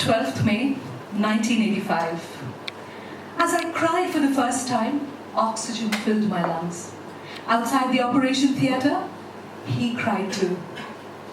12th May, 1985. As I cried for the first time, oxygen filled my lungs. Outside the operation theatre, he cried too.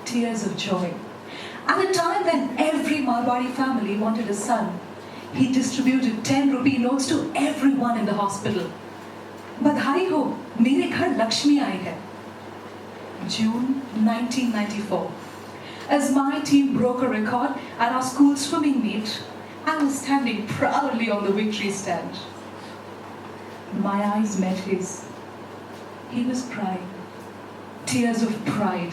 Tears of joy. At a time when every Marwari family wanted a son, he distributed 10 rupee notes to everyone in the hospital. Badhai ho, mere ghar Lakshmi aayi hai. June 1994. As my team broke a record at our school swimming meet, I was standing proudly on the victory stand. My eyes met his. He was crying. Tears of pride.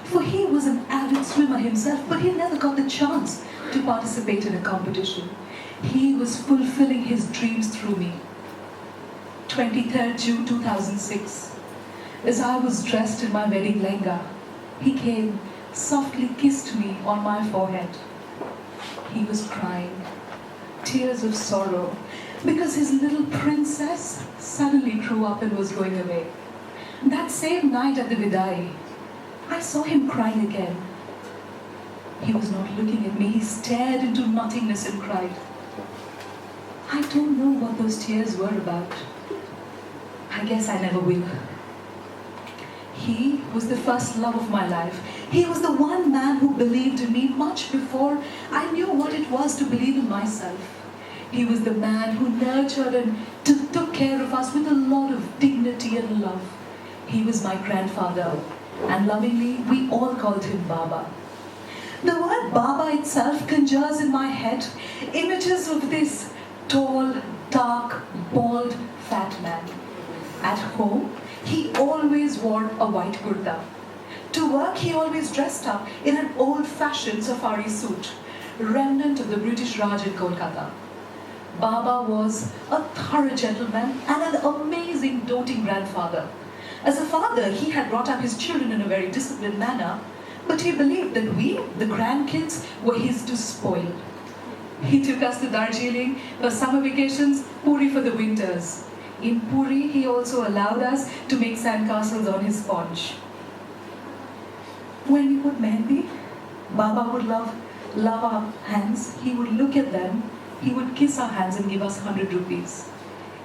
For he was an avid swimmer himself, but he never got the chance to participate in a competition. He was fulfilling his dreams through me. 23rd June 2006. As I was dressed in my wedding lehenga, he came, softly kissed me on my forehead. He was crying, tears of sorrow, because his little princess suddenly grew up and was going away. That same night at the Vidai, I saw him crying again. He was not looking at me, he stared into nothingness and cried. I don't know what those tears were about. I guess I never will. He was the first love of my life. He was the one man who believed in me much before I knew what it was to believe in myself. He was the man who nurtured and took care of us with a lot of dignity and love. He was my grandfather, and lovingly we all called him Baba. The word Baba itself conjures in my head images of this tall, dark, bald, fat man. At home, he always wore a white kurta. To work, he always dressed up in an old-fashioned safari suit, remnant of the British Raj in Kolkata. Baba was a thorough gentleman and an amazing doting grandfather. As a father, he had brought up his children in a very disciplined manner, but he believed that we, the grandkids, were his to spoil. He took us to Darjeeling for summer vacations, Puri for the winters. In Puri, he also allowed us to make sandcastles on his sponge. When we put mehendi, Baba would love our hands. He would look at them, he would kiss our hands and give us 100 rupees.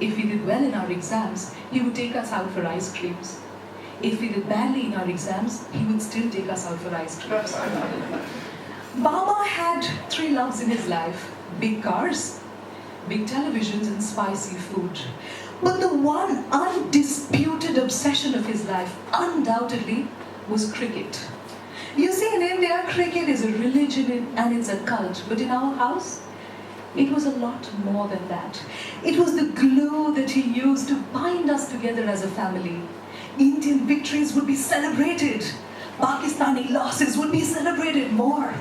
If we did well in our exams, he would take us out for ice creams. If we did badly in our exams, he would still take us out for ice creams. Baba had 3 loves in his life: big cars, big televisions, and spicy food. But the one undisputed obsession of his life, undoubtedly, was cricket. You see, in India, cricket is a religion and it's a cult. But in our house, it was a lot more than that. It was the glue that he used to bind us together as a family. Indian victories would be celebrated. Pakistani losses would be celebrated more.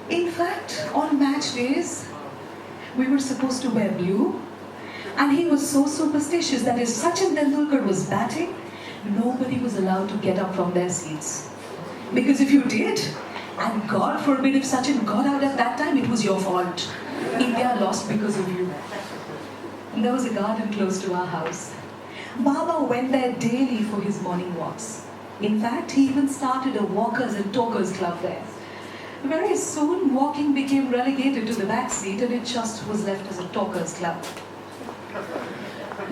In fact, on match days, we were supposed to wear blue. And he was so superstitious that if Sachin Tendulkar was batting, nobody was allowed to get up from their seats. Because if you did, and God forbid if Sachin got out at that time, it was your fault. India lost because of you. And there was a garden close to our house. Baba went there daily for his morning walks. In fact, he even started a walkers and talkers club there. Very soon, walking became relegated to the back seat and it just was left as a talkers club.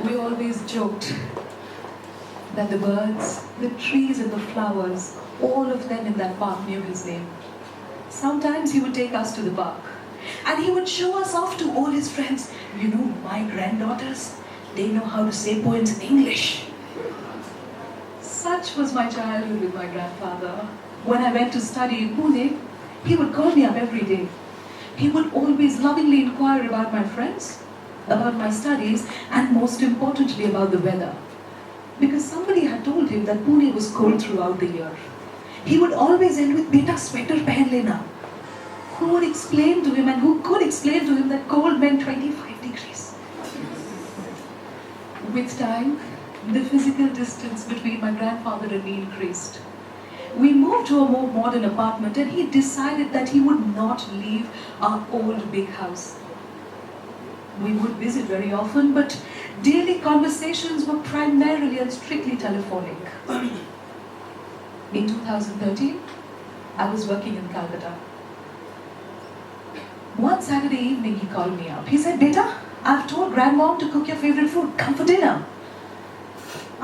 We always joked that the birds, the trees and the flowers, all of them in that park knew his name. Sometimes he would take us to the park and he would show us off to all his friends. You know, my granddaughters, they know how to say poems in English. Such was my childhood with my grandfather. When I went to study in Pune, he would call me up every day. He would always lovingly inquire about my friends, about my studies, and most importantly about the weather. Because somebody had told him that Pune was cold throughout the year. He would always end with, "Beta, sweater pehen lena." Who would explain to him and who could explain to him that cold meant 25 degrees? With time, the physical distance between my grandfather and me increased. We moved to a more modern apartment and he decided that he would not leave our old big house. We would visit very often, but daily conversations were primarily and strictly telephonic. In 2013, I was working in Calcutta. One Saturday evening, he called me up. He said, "Beta, I've told grandmom to cook your favorite food. Come for dinner."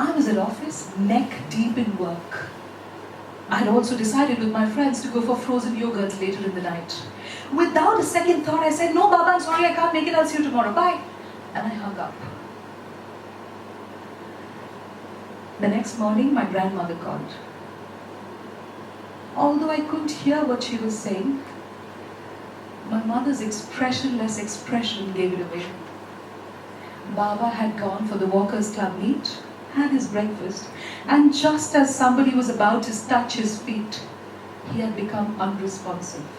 I was at office, neck deep in work. I had also decided with my friends to go for frozen yogurt later in the night. Without a second thought, I said, "No, Baba, I'm sorry, I can't make it. I'll see you tomorrow. Bye." And I hung up. The next morning, my grandmother called. Although I couldn't hear what she was saying, my mother's expressionless expression gave it away. Baba had gone for the Walkers Club meet, had his breakfast, and just as somebody was about to touch his feet, he had become unresponsive.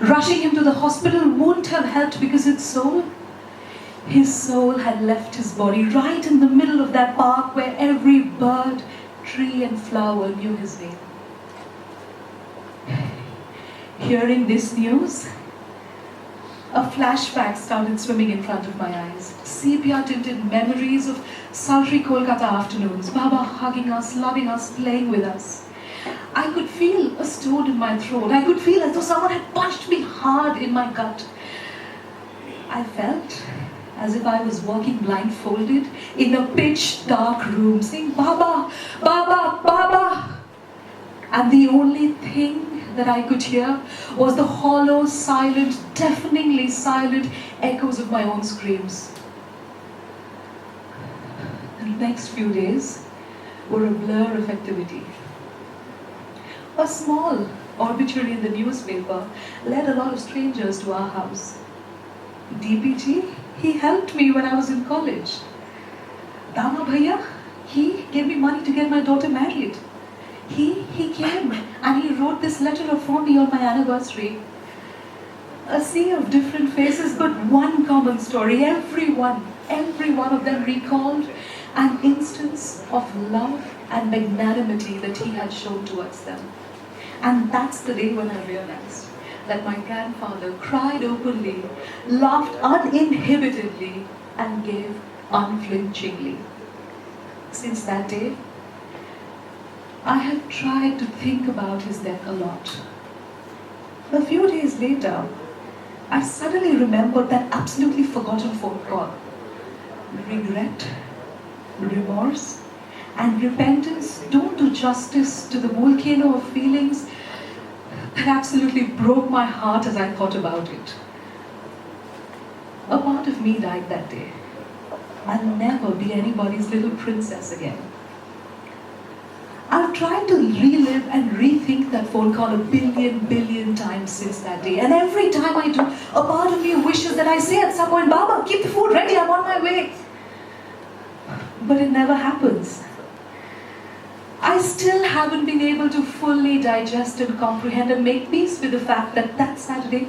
Rushing him to the hospital wouldn't have helped because his soul had left his body right in the middle of that park where every bird, tree and flower knew his name. Hearing this news, a flashback started swimming in front of my eyes. Sepia-tinted memories of sultry Kolkata afternoons, Baba hugging us, loving us, playing with us. I could feel a stone in my throat. I could feel as though someone had punched me hard in my gut. I felt as if I was walking blindfolded in a pitch dark room, saying, "Baba, Baba, Baba." And the only thing that I could hear was the hollow, silent, deafeningly silent echoes of my own screams. The next few days were a blur of activity. A small obituary in the newspaper led a lot of strangers to our house. DPG, he helped me when I was in college. Dama Bhaiya, he gave me money to get my daughter married. He came and he wrote this letter for me on my anniversary. A sea of different faces, but one common story. Every one of them recalled an instance of love and magnanimity that he had shown towards them. And that's the day when I realized that my grandfather cried openly, laughed uninhibitedly, and gave unflinchingly. Since that day, I have tried to think about his death a lot. A few days later, I suddenly remembered that absolutely forgotten phone call. Regret, remorse, and repentance don't do justice to the volcano of feelings that absolutely broke my heart as I thought about it. A part of me died that day. I'll never be anybody's little princess again. I've tried to relive and rethink that phone call a billion times since that day. And every time I do, a part of me wishes that I say at some point, "Baba, keep the food ready, I'm on my way." But it never happens. I still haven't been able to fully digest and comprehend and make peace with the fact that that Saturday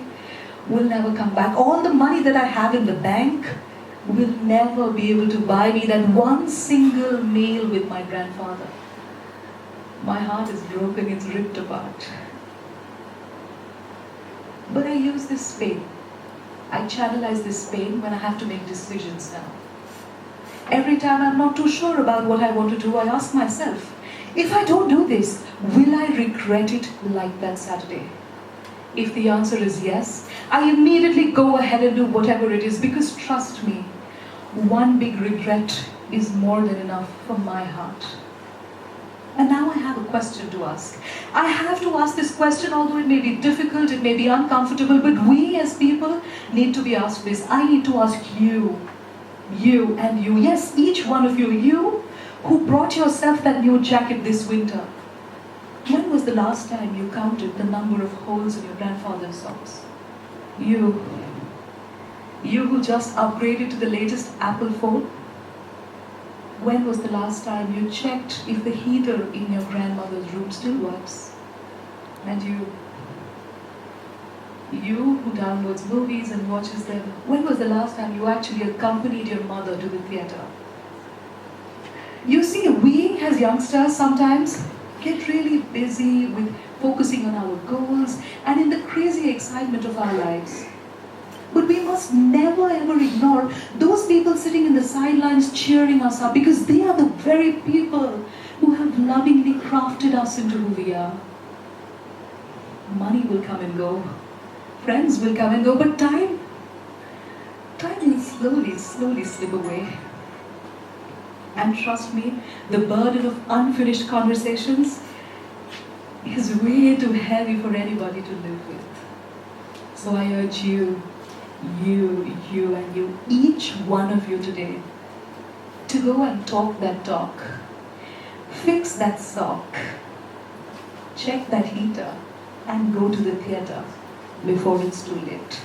will never come back. All the money that I have in the bank will never be able to buy me that one single meal with my grandfather. My heart is broken, it's ripped apart. But I use this pain. I channelize this pain when I have to make decisions now. Every time I'm not too sure about what I want to do, I ask myself, if I don't do this, will I regret it like that Saturday? If the answer is yes, I immediately go ahead and do whatever it is, because trust me, one big regret is more than enough for my heart. And now I have a question to ask. I have to ask this question, although it may be difficult, it may be uncomfortable, but we as people need to be asked this. I need to ask you and you. Yes, each one of you. You who brought yourself that new jacket this winter. When was the last time you counted the number of holes in your grandfather's socks? You who just upgraded to the latest Apple phone. When was the last time you checked if the heater in your grandmother's room still works? And you who downloads movies and watches them, when was the last time you actually accompanied your mother to the theater? You see, we as youngsters sometimes get really busy with focusing on our goals and in the crazy excitement of our lives. But we must never ever ignore those people sitting in the sidelines cheering us up, because they are the very people who have lovingly crafted us into who we are. Money will come and go. friends will come and go, but time will slowly slip away. And trust me, the burden of unfinished conversations is way too heavy for anybody to live with. So I urge you, and you, each one of you today, to go and talk that talk. Fix that sock. Check that heater and go to the theatre before it's too late.